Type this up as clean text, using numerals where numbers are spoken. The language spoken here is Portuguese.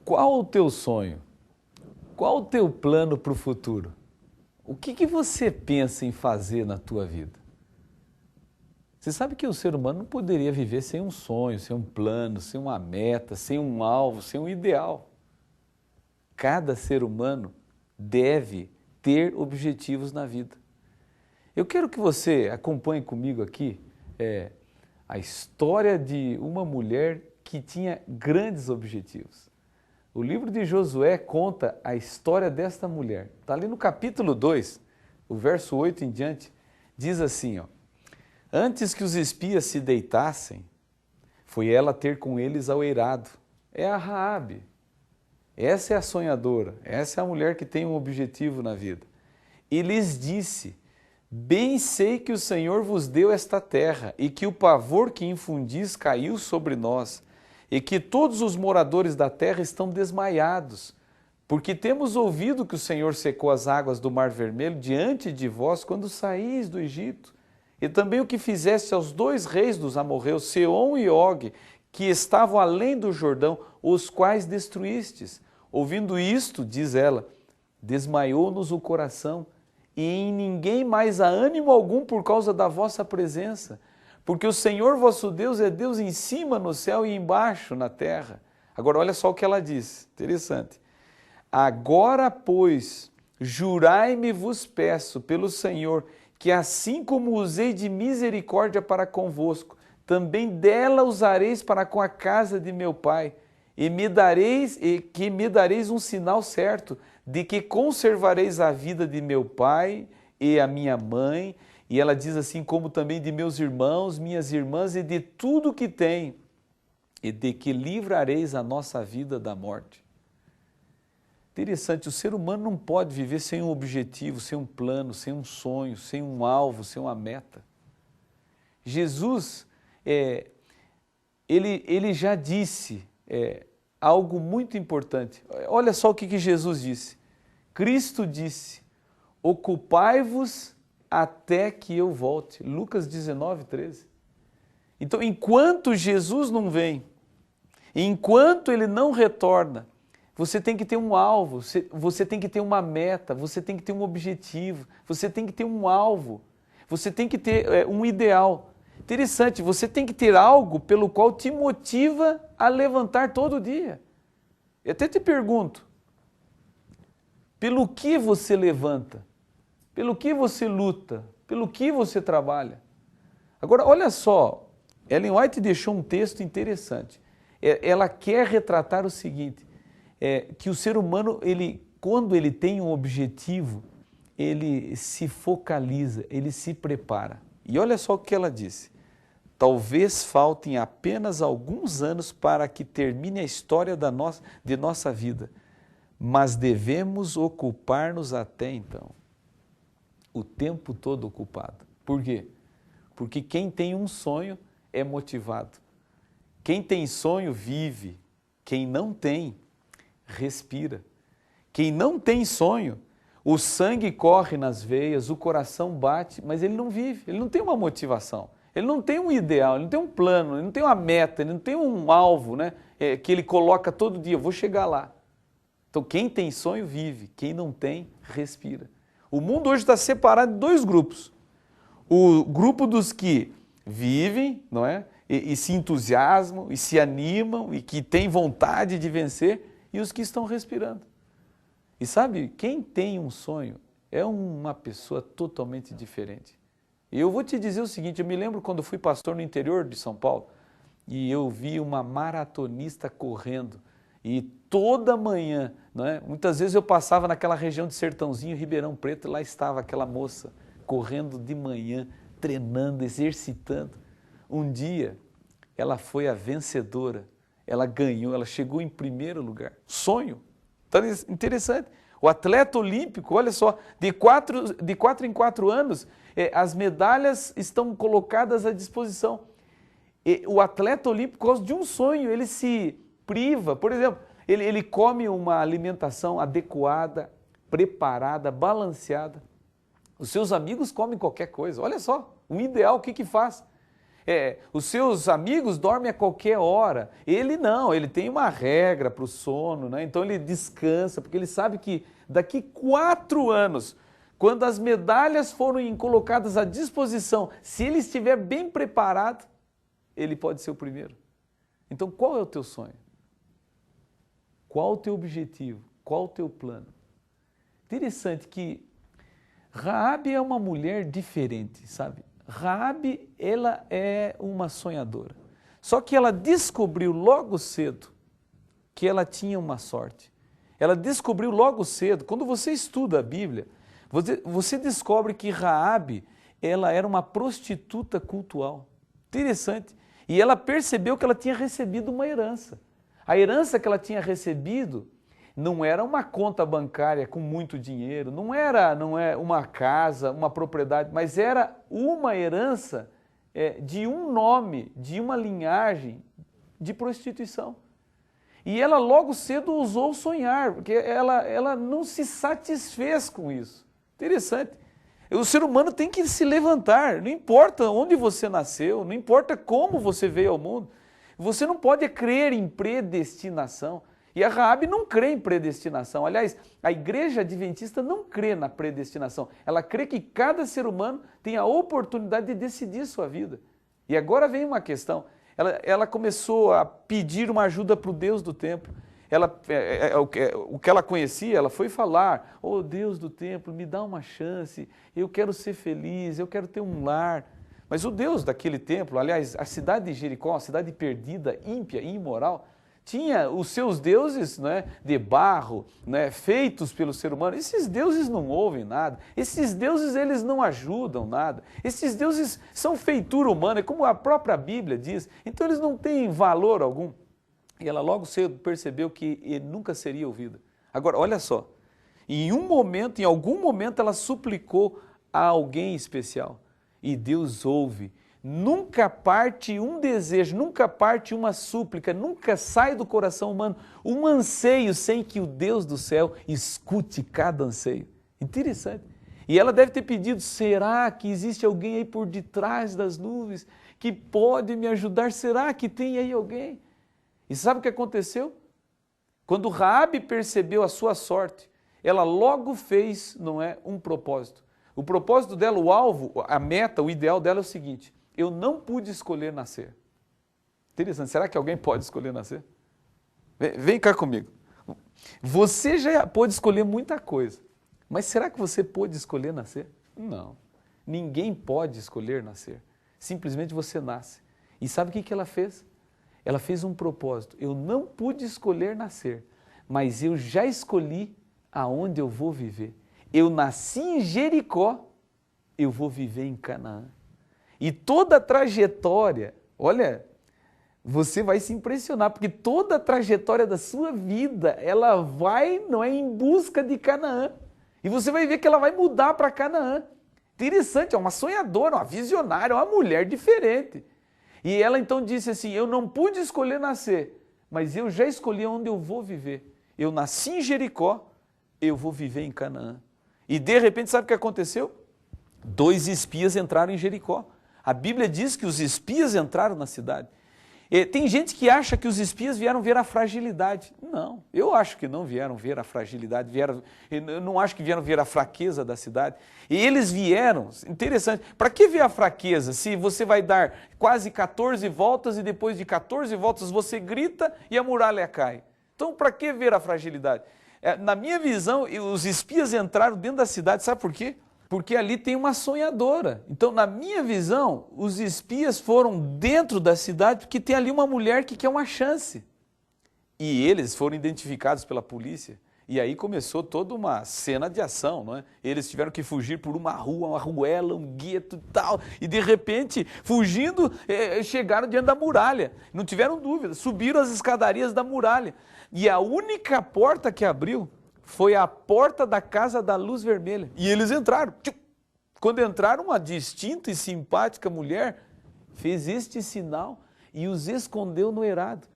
Qual o teu sonho? Qual o teu plano para o futuro? O que você pensa em fazer na tua vida? Você sabe que o ser humano não poderia viver sem um sonho, sem um plano, sem uma meta, sem um alvo, sem um ideal. Cada ser humano deve ter objetivos na vida. Eu quero que você acompanhe comigo aqui a história de uma mulher que tinha grandes objetivos. O livro de Josué conta a história desta mulher. Está ali no capítulo 2, o verso 8 em diante, diz assim, ó: antes que os espias se deitassem, foi ela ter com eles ao eirado. É a Raabe. Essa é a sonhadora, essa é a mulher que tem um objetivo na vida. E lhes disse: bem sei que o Senhor vos deu esta terra, e que o pavor que infundis caiu sobre nós, e que todos os moradores da terra estão desmaiados, porque temos ouvido que o Senhor secou as águas do Mar Vermelho diante de vós quando saís do Egito, e também o que fizeste aos 2 reis dos amorreus, Seom e Og, que estavam além do Jordão, os quais destruístes. Ouvindo isto, diz ela, desmaiou-nos o coração, e em ninguém mais há ânimo algum por causa da vossa presença, porque o Senhor vosso Deus é Deus em cima no céu e embaixo na terra. Agora olha só o que ela diz, interessante. Agora, pois, jurai-me vos peço pelo Senhor, que assim como usei de misericórdia para convosco, também dela usareis para com a casa de meu pai, e que me dareis um sinal certo, de que conservareis a vida de meu pai e a minha mãe, e ela diz assim, como também de meus irmãos, minhas irmãs, e de tudo que tem, e de que livrareis a nossa vida da morte. Interessante, o ser humano não pode viver sem um objetivo, sem um plano, sem um sonho, sem um alvo, sem uma meta. Jesus, ele já disse algo muito importante. Olha só o que Jesus disse. Cristo disse, ocupai-vos até que eu volte. Lucas 19, 13. Então, enquanto Jesus não vem, enquanto ele não retorna, você tem que ter um alvo, você tem que ter uma meta, você tem que ter um objetivo, você tem que ter um alvo, você tem que ter um ideal. Interessante, você tem que ter algo pelo qual te motiva a levantar todo dia. Eu até te pergunto, pelo que você levanta? Pelo que você luta? Pelo que você trabalha? Agora, olha só, Ellen White deixou um texto interessante. Ela quer retratar o seguinte, que o ser humano, quando ele tem um objetivo, ele se focaliza, ele se prepara. E olha só o que ela disse. Talvez faltem apenas alguns anos para que termine a história de nossa vida, mas devemos ocupar-nos até então. O tempo todo ocupado. Por quê? Porque quem tem um sonho é motivado. Quem tem sonho vive. Quem não tem, respira. Quem não tem sonho, o sangue corre nas veias, o coração bate, mas ele não vive, ele não tem uma motivação, ele não tem um ideal, ele não tem um plano, ele não tem uma meta, ele não tem um alvo, né? Que ele coloca todo dia, eu vou chegar lá. Então quem tem sonho vive, quem não tem, respira. O mundo hoje está separado em 2 grupos. O grupo dos que vivem, não é? E se entusiasmam, e se animam, e que têm vontade de vencer, e os que estão respirando. E sabe, quem tem um sonho é uma pessoa totalmente diferente. E eu vou te dizer o seguinte, eu me lembro quando fui pastor no interior de São Paulo, e eu vi uma maratonista correndo, e toda manhã, não é? Muitas vezes eu passava naquela região de Sertãozinho, Ribeirão Preto, e lá estava aquela moça correndo de manhã, treinando, exercitando. Um dia, ela foi a vencedora, ela ganhou, ela chegou em primeiro lugar. Sonho. Então, interessante. O atleta olímpico, olha só, de 4 em 4 anos, as medalhas estão colocadas à disposição. O atleta olímpico, por causa de um sonho, ele se priva. Por exemplo, ele come uma alimentação adequada, preparada, balanceada. Os seus amigos comem qualquer coisa. Olha só, um ideal, o que faz? Os seus amigos dormem a qualquer hora. Ele não, ele tem uma regra para o sono, né? Então ele descansa, porque ele sabe que daqui 4 anos, quando as medalhas forem colocadas à disposição, se ele estiver bem preparado, ele pode ser o primeiro. Então qual é o teu sonho? Qual o teu objetivo? Qual o teu plano? Interessante que Raabe é uma mulher diferente, sabe? Raabe, ela é uma sonhadora. Só que ela descobriu logo cedo que ela tinha uma sorte. Ela descobriu logo cedo, quando você estuda a Bíblia, você descobre que Raabe, ela era uma prostituta cultual. Interessante. E ela percebeu que ela tinha recebido uma herança. A herança que ela tinha recebido não era uma conta bancária com muito dinheiro, não é uma casa, uma propriedade, mas era uma herança de um nome, de uma linhagem de prostituição. E ela logo cedo ousou sonhar, porque ela não se satisfez com isso. Interessante. O ser humano tem que se levantar, não importa onde você nasceu, não importa como você veio ao mundo, você não pode crer em predestinação. E a Raabe não crê em predestinação. Aliás, a igreja adventista não crê na predestinação. Ela crê que cada ser humano tem a oportunidade de decidir sua vida. E agora vem uma questão. Ela começou a pedir uma ajuda para o Deus do templo. O que ela conhecia, ela foi falar: "Oh, Deus do templo, me dá uma chance, eu quero ser feliz, eu quero ter um lar." Mas o Deus daquele templo, aliás, a cidade de Jericó, uma cidade perdida, ímpia e imoral, tinha os seus deuses, né, de barro, né, feitos pelo ser humano. Esses deuses não ouvem nada, esses deuses eles não ajudam nada, esses deuses são feitura humana, como a própria Bíblia diz, então eles não têm valor algum. E ela logo cedo percebeu que ele nunca seria ouvida. Agora, olha só, em algum momento ela suplicou a alguém especial, e Deus ouve. Nunca parte um desejo, nunca parte uma súplica, nunca sai do coração humano um anseio sem que o Deus do céu escute cada anseio. Interessante. E ela deve ter pedido: será que existe alguém aí por detrás das nuvens que pode me ajudar? Será que tem aí alguém? E sabe o que aconteceu? Quando Raabe percebeu a sua sorte, ela logo fez, um propósito. O propósito dela, o alvo, a meta, o ideal dela é o seguinte: eu não pude escolher nascer. Interessante, será que alguém pode escolher nascer? Vem cá comigo. Você já pôde escolher muita coisa, mas será que você pôde escolher nascer? Não. Ninguém pode escolher nascer. Simplesmente você nasce. E sabe o que ela fez? Ela fez um propósito. Eu não pude escolher nascer, mas eu já escolhi aonde eu vou viver. Eu nasci em Jericó, eu vou viver em Canaã. E toda a trajetória, olha, você vai se impressionar, porque toda a trajetória da sua vida, ela vai, em busca de Canaã. E você vai ver que ela vai mudar para Canaã. Interessante, é uma sonhadora, uma visionária, uma mulher diferente. E ela então disse assim: eu não pude escolher nascer, mas eu já escolhi onde eu vou viver. Eu nasci em Jericó, eu vou viver em Canaã. E de repente, sabe o que aconteceu? 2 espias entraram em Jericó. A Bíblia diz que os espias entraram na cidade. Tem gente que acha que os espias vieram ver a fragilidade. Não, eu acho que não vieram ver a fragilidade, eu não acho que vieram ver a fraqueza da cidade. E eles vieram, interessante, para que ver a fraqueza se você vai dar quase 14 voltas e depois de 14 voltas você grita e a muralha cai? Então, para que ver a fragilidade? Na minha visão, os espias entraram dentro da cidade, sabe por quê? Porque ali tem uma sonhadora. Então, na minha visão, os espias foram dentro da cidade porque tem ali uma mulher que quer uma chance. E eles foram identificados pela polícia. E aí começou toda uma cena de ação, não é? Eles tiveram que fugir por uma rua, uma ruela, um gueto e tal. E de repente, fugindo, chegaram diante da muralha. Não tiveram dúvida, subiram as escadarias da muralha. E a única porta que abriu foi a porta da casa da luz vermelha. E eles entraram. Quando entraram, uma distinta e simpática mulher fez este sinal e os escondeu no eirado.